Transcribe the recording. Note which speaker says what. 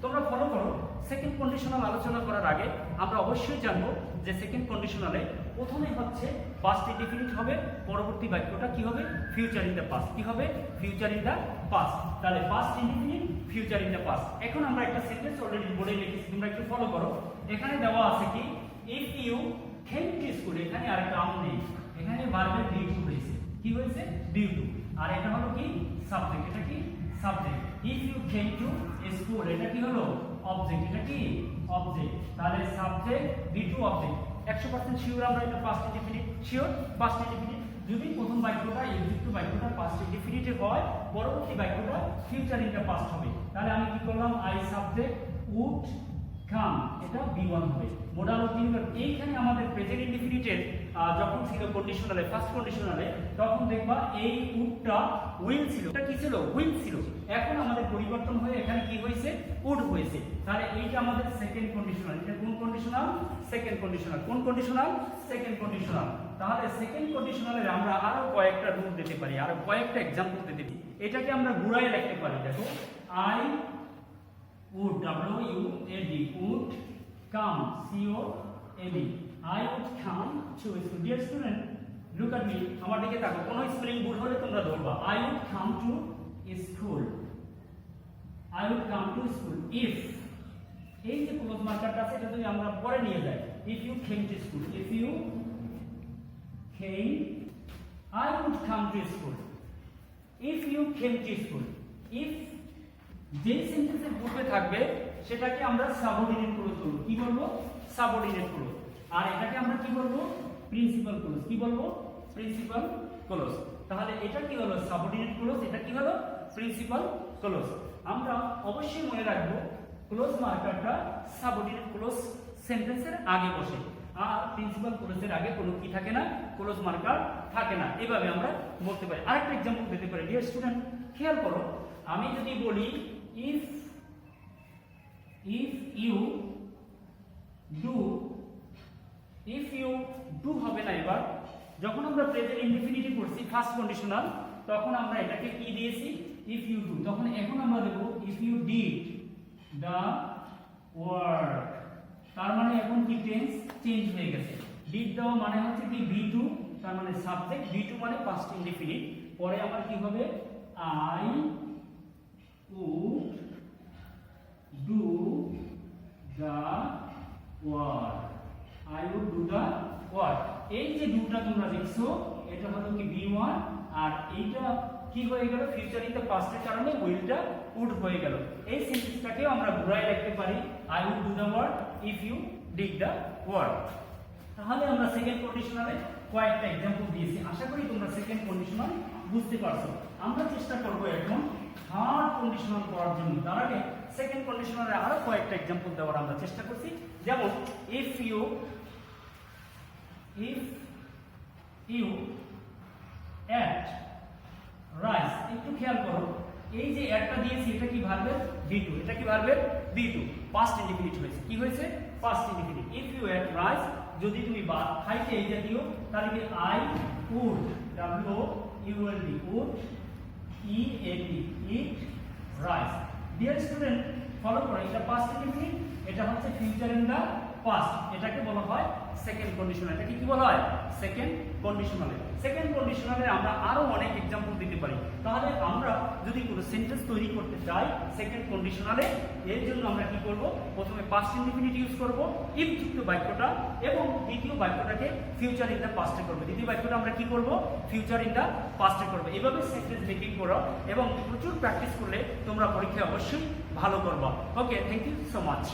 Speaker 1: তোমরা ফলো করো। Second conditional আলোচনা করার আগে আমরা অবশ্যই জানবো যে সেকেন্ড কন্ডিশনালে প্রথমে হচ্ছে পাস্ট ইনডিফিনিট হবে, পরবর্তী বাক্যটা কি হবে, ফিউচার ইন দ্য পাস্ট। কি হবে, ফিউচার ইন দ্য পাস্ট। তাহলে past indefinite, future in the past. এখন আমরা একটা সেন্টেন্স অলরেডি বোর্ডে লিখেছি, তোমরা একটু ফলো করো। এখানে দেওয়া আছে কি, if you came to school, এখানে আরেকটা আম নেই, এখানে ভার্বের ডিউ টু হয়েছে। কি হয়েছে, ডিউ টু। আর এটা হলো কি, সাবজেক্ট। এটা কি, subject. If you came to school, এটা কি হলো, অবজেক্ট। এটা কি, অবজেক্ট। তাহলে subject due to object. 100% sure আমরা এটা past indefinite, sure past indefinite. যদি প্রথম বাক্যটা যুক্ত বাক্যটা পাস্ট ইনডিফিনিটে হয়, পরবর্তী বাক্যটা ফিউচার ইন দ্য পাস্ট হবে। তাহলে আমি কি করলাম, আই সাবজেক্ট উড কাম, এটা বি1 হবে। মোডাল অফ তিনবার। এইখানে আমাদের প্রেজেন্ট ইনডিফিনিটের যখন ছিল কন্ডিশনালে, ফার্স্ট কন্ডিশনালে, তখন দেখবা এই উডটা উইল ছিল। এটা কি ছিল, উইল ছিল। এখন আমাদের পরিবর্তন হয়ে এখানে কি হয়েছে, উড হয়েছে। তাহলে এইটা আমাদের সেকেন্ড কন্ডিশনাল। এটা কোন কন্ডিশনাল, সেকেন্ড কন্ডিশনাল। কোন কন্ডিশনাল, সেকেন্ড কন্ডিশনাল। তাহলে সেকেন্ড কন্ডিশনালে আমরা আরো কয়েকটা রুল দিতে পারি, আরো কয়েকটা एग्जांपल দিতে পারি। এটাকে আমরা ঘুরায় লিখতে পারি। দেখো, I would, W-U-A-D, would come, C-O-M-E, I would come to school. Dear student, look at me, আমার দিকে তাকাও। কোনো স্পেলিং ভুল হলে তোমরা ধরবা। I would come to school, I would come to school if, এই যে ক্লোজ মার্কারটা আছে এটা যদি আমরা পরে নিয়ে যাই, if you came to school, if you came, I would come to school, if you came to school, if যে সেন্টেন্সের পূর্বে থাকবে সেটাকে আমরা সাবঅর্ডিনেট ক্লজ বলবো। কি বলবো, সাবঅর্ডিনেট ক্লজ। আর এটাকে আমরা কি বলবো, প্রিন্সিপাল ক্লজ। কি বলবো, প্রিন্সিপাল ক্লজ। তাহলে এটা কি হলো, সাবঅর্ডিনেট ক্লজ, এটা কি হলো, প্রিন্সিপাল ক্লজ। আমরা অবশ্যই মনে রাখবো ক্লজ মার্কারটা সাবঅর্ডিনেট ক্লজ সেন্টেন্সের আগে বসে, আর প্রিন্সিপাল ক্লজের আগে কোনো কি থাকে না, ক্লজ মার্কার থাকে না। এভাবে আমরা বলতে পারি। আরেকটা एग्जांपल দিতে পারি। ডিয়ার স্টুডেন্ট, খেয়াল করো, আমি যদি বলি if you do হবে না। এবার যখন আমরা প্রেজেন্ট ইনডিফিনিটিভ করছি ফার্স্ট কন্ডিশনাল, তখন আমরা এটাকে কি দিয়েছি, if you do। তখন এখন আমরা দেব if you did the work। তার মানে এখন কি টেন্স চেঞ্জ হয়ে গেছে। did দেওয়া মানে হচ্ছে কি V2, তার মানে সাবজেক্ট, V2 মানে পাস্ট ইনডিফিনিট। পরে আমার কি হবে, I would do the work, I would do the work। এই যে দুটা তোমরা দেখছো, এটা হলো কি B1, আর এইটা কি হয়ে গেল, ফিউচার ইন দ্য পাস্টের কারণে উইলটা উড হয়ে গেল। এই সেন্টেন্সটাকেও আমরা ঘুরায় লিখতে পারি, I would do the work if you did the work। তাহলে আমরা সেকেন্ড কন্ডিশনালে কয়েকটা एग्जांपल দিয়েছি। আশা করি তোমরা সেকেন্ড কন্ডিশনাল বুঝতে পারছো। আমরা চেষ্টা করব এখন থার্ড কন্ডিশনাল করার জন্য। তার আগে সেকেন্ড কন্ডিশনালে আরো কয়েকটা एग्जांपल দেওয়ার আমরা চেষ্টা করছি। যেমন if you ate rice, একটু খেয়াল করো, এই যে এটটা দিয়েছি এটা কি ভার্বের V2, এটা কি ভার্বের V2, পাস্ট ইনডিফিনিট হয়েছে। কি হয়েছে, past indefinite. if you ate rice, যদি তুমি ভাত খাইতে এই জাতীয়, তাহলে কি I would, W-O-U-L-D, would E-A-T, eat rice। Dear student, follow করো, এটা পাস্ট ইনডিফিনিট, এটা হচ্ছে ফিউচার ইন দা পাস্ট। এটাকে বলা হয় সেকেন্ড কন্ডিশনাল। এটাকে কি বলা হয়, সেকেন্ড কন্ডিশনালে। সেকেন্ড কন্ডিশনালে আমরা আরো অনেক एग्जांपल দিতে পারি। তাহলে আমরা যদি কোনো সেন্টেন্স তৈরি করতে চাই সেকেন্ড কন্ডিশনালে, এর জন্য আমরা কি করব, প্রথমে পাস্ট ইনডিফিনিট ইউজ করব, ইফ যুক্ত বাক্যটা, এবং দ্বিতীয় বাক্যটাকে ফিউচার ইন দা পাস্টে করব। দ্বিতীয় বাক্যটা আমরা কি করব, ফিউচার ইন দা পাস্টে করব। এভাবে সেন্টেন্স মেকিং করো এবং প্রচুর প্র্যাকটিস করলে তোমরা পরীক্ষায় অবশ্যই ভালো করবা। ওকে, থ্যাংক ইউ সো মাচ।